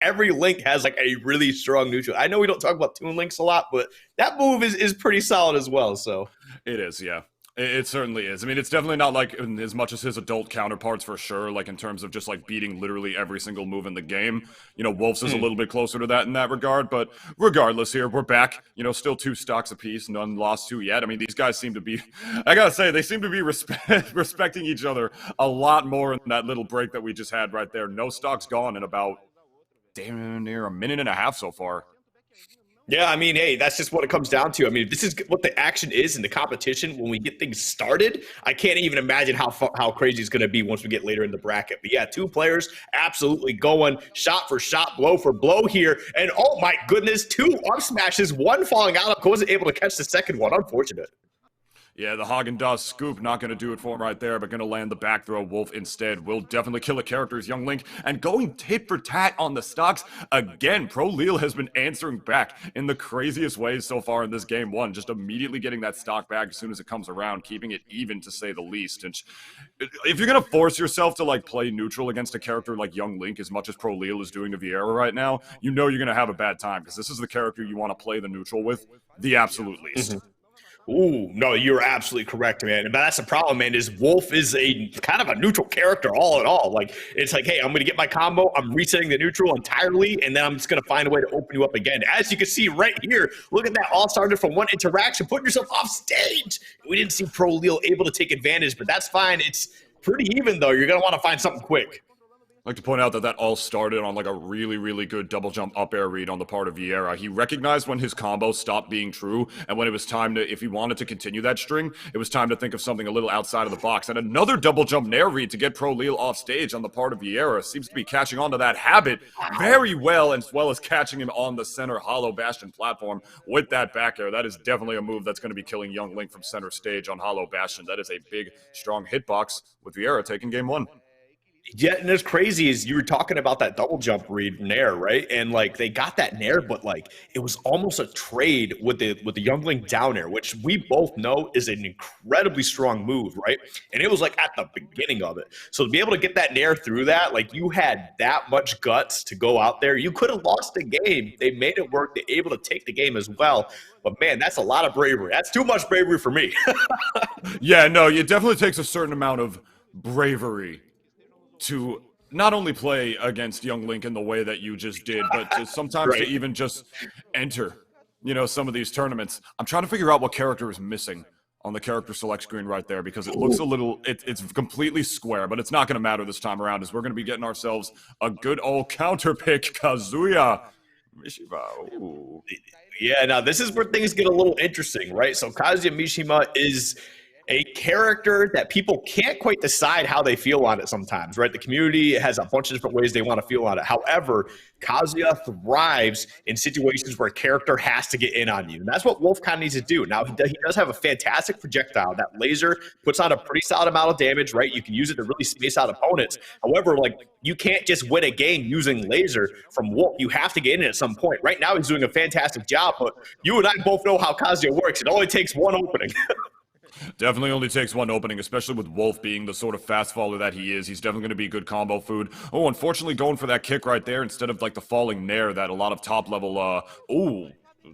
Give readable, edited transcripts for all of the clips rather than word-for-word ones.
every link has like a really strong neutral. I know we don't talk about Toon Links a lot, but that move is pretty solid as well. So It is, yeah. It certainly is. I mean, it's definitely not like as much as his adult counterparts for sure, like in terms of just like beating literally every single move in the game. You know, Wolf's is a little bit closer to that in that regard, but regardless here, we're back. You know, still 2 stocks apiece, none lost 2 yet. I mean, these guys seem to be, I gotta say, they seem to be respecting each other a lot more in that little break that we just had right there. No stocks gone in about damn near a minute and a half so far. yeah, I mean, hey, that's just what it comes down to. I mean, this is what the action is in the competition when we get things started. I can't even imagine how crazy it's going to be once we get later in the bracket. But yeah, 2 players absolutely going shot for shot, blow for blow here. And oh my goodness, 2 up smashes, 1 falling out. I wasn't able to catch the second one. Unfortunate. Yeah, the Haagen-Dazs scoop not going to do it for him right there, but going to land the back throw. Wolf instead will definitely kill a character's Young Link. And going tit for tat on the stocks, again, Proliel has been answering back in the craziest ways so far in this game 1, just immediately getting that stock back as soon as it comes around, keeping it even to say the least. And if you're going to force yourself to like play neutral against a character like Young Link as much as Proliel is doing to Vieira right now, you know you're going to have a bad time because this is the character you want to play the neutral with the absolute least. Mm-hmm. Ooh, no, you're absolutely correct, man. But that's the problem, man, is Wolf is a kind of a neutral character all in all. Like, it's like, hey, I'm going to get my combo. I'm resetting the neutral entirely, and then I'm just going to find a way to open you up again. As you can see right here, look at that. All started from 1 interaction, putting yourself off stage. We didn't see Proliel able to take advantage, but that's fine. It's pretty even, though. You're going to want to find something quick. I'd like to point out that all started on like a really, really good double jump up air read on the part of Vieira. He recognized when his combo stopped being true, and when it was time to, if he wanted to continue that string, it was time to think of something a little outside of the box. And another double jump nair read to get Proliel off stage on the part of Vieira seems to be catching on to that habit very well, as well as catching him on the center Hollow Bastion platform with that back air. That is definitely a move that's going to be killing Young Link from center stage on Hollow Bastion. That is a big, strong hitbox with Vieira taking game 1. Yeah, and it's crazy is you were talking about that double jump read nair, right? And like they got that nair, but like it was almost a trade with the Young Link down air, which we both know is an incredibly strong move, right? And it was like at the beginning of it. So to be able to get that nair through that, like you had that much guts to go out there. You could have lost the game. They made it work. They're able to take the game as well. But man, that's a lot of bravery. That's too much bravery for me. Yeah, no, it definitely takes a certain amount of bravery to not only play against Young Link in the way that you just did, but to sometimes to even just enter, you know, some of these tournaments. I'm trying to figure out what character is missing on the character select screen right there because it looks a little, it's completely square, but it's not going to matter this time around as we're going to be getting ourselves a good old counter pick, Kazuya. Mishima. Ooh. Yeah, now this is where things get a little interesting, right? So Kazuya Mishima is a character that people can't quite decide how they feel on it sometimes, right? The community has a bunch of different ways they want to feel on it. However, Kazuya thrives in situations where a character has to get in on you. And that's what Wolf kind of needs to do. Now, he does have a fantastic projectile. That laser puts on a pretty solid amount of damage, right? You can use it to really space out opponents. However, like, you can't just win a game using laser from Wolf. You have to get in at some point. Right now, he's doing a fantastic job, but you and I both know how Kazuya works. It only takes one opening. Definitely only takes one opening, especially with Wolf being the sort of fast faller that he is. He's definitely going to be good combo food. Oh, unfortunately going for that kick right there instead of like the falling nair that a lot of top level,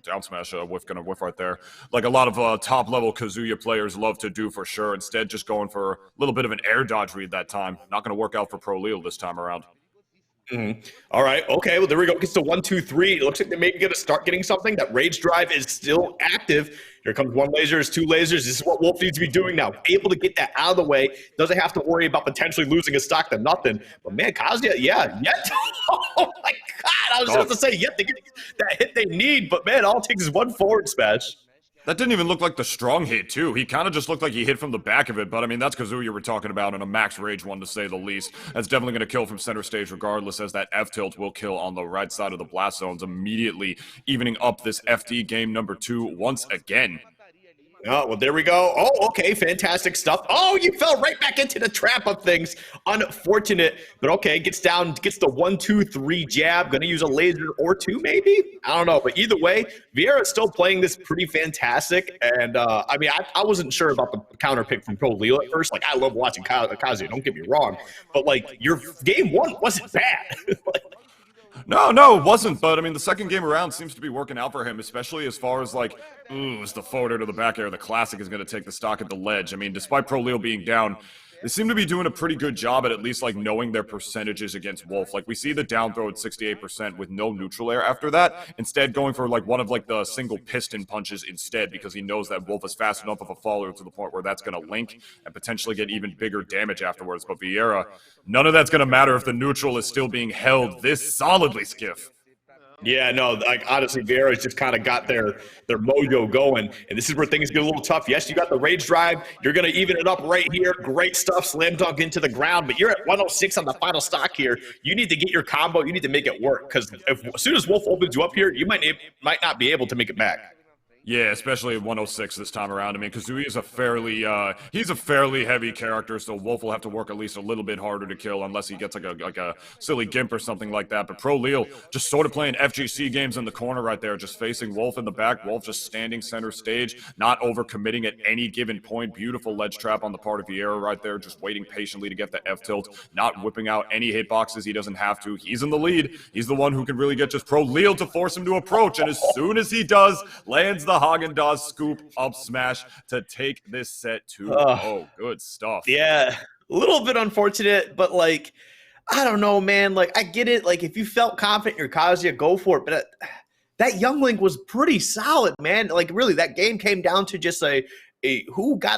down smash gonna whiff right there. Like a lot of top level Kazuya players love to do for sure. Instead, just going for a little bit of an air dodge read that time. Not going to work out for Proliel this time around. Mm-hmm. All right. Okay. Well, there we go. Gets to 1, 2, 3. It looks like they may be going to start getting something. That rage drive is still active. Here comes 1 laser, 2 lasers. This is what Wolf needs to be doing now. Able to get that out of the way. Doesn't have to worry about potentially losing his stock to nothing. But man, Kazuya, yeah, yet. Oh my God. I was just to say, yet they get that hit they need. But man, all it takes is 1 forward smash. That didn't even look like the strong hit, too. He kind of just looked like he hit from the back of it, but I mean, that's Kazuya we're talking about, and a max rage one to say the least. That's definitely going to kill from center stage regardless, as that F-tilt will kill on the right side of the blast zones, immediately evening up this FD game number 2 once again. Oh, well, there we go. Oh, okay, fantastic stuff. Oh, you fell right back into the trap of things. Unfortunate, but okay, gets the 1, 2, 3 jab. Gonna use a laser or 2, maybe? I don't know, but either way, Vieira is still playing this pretty fantastic. And, I mean, I wasn't sure about the counter pick from Proliel at first. Like, I love watching Kazuya, don't get me wrong. But, like, your game 1 wasn't bad. No, it wasn't. But I mean, the second game around seems to be working out for him, especially as far as like, is the forward to the back air. The classic is going to take the stock at the ledge. I mean, despite Proliel being down, they seem to be doing a pretty good job at least like knowing their percentages against Wolf. Like we see the down throw at 68% with no neutral air after that, instead going for like one of like the single piston punches instead, because he knows that Wolf is fast enough of a follower to the point where that's going to link and potentially get even bigger damage afterwards. But Vieira, none of that's going to matter if the neutral is still being held this solidly, Skiff. Yeah, no, like honestly, Vieira's just kind of got their mojo going, and this is where things get a little tough. Yes, you got the rage drive. You're going to even it up right here. Great stuff, slam dunk into the ground, but you're at 106 on the final stock here. You need to get your combo. You need to make it work, because as soon as Wolf opens you up here, you might not be able to make it back. Yeah, especially at 106 this time around. I mean, Kazuya is a fairly heavy character, so Wolf will have to work at least a little bit harder to kill, unless he gets like a silly gimp or something like that. But Proliel just sort of playing FGC games in the corner right there, just facing Wolf in the back. Wolf just standing center stage, not overcommitting at any given point. Beautiful ledge trap on the part of Vieira right there, just waiting patiently to get the F tilt, not whipping out any hitboxes he doesn't have to. He's in the lead. He's the one who can really get just Proliel to force him to approach, and as soon as he does, lands the Haagen-Dazs scoop up smash to take this set to good stuff. Yeah, a little bit unfortunate, but like, I don't know, man. Like, I get it. Like, if you felt confident in your Kazuya, go for it. But that Young Link was pretty solid, man. Like, really, that game came down to just a who got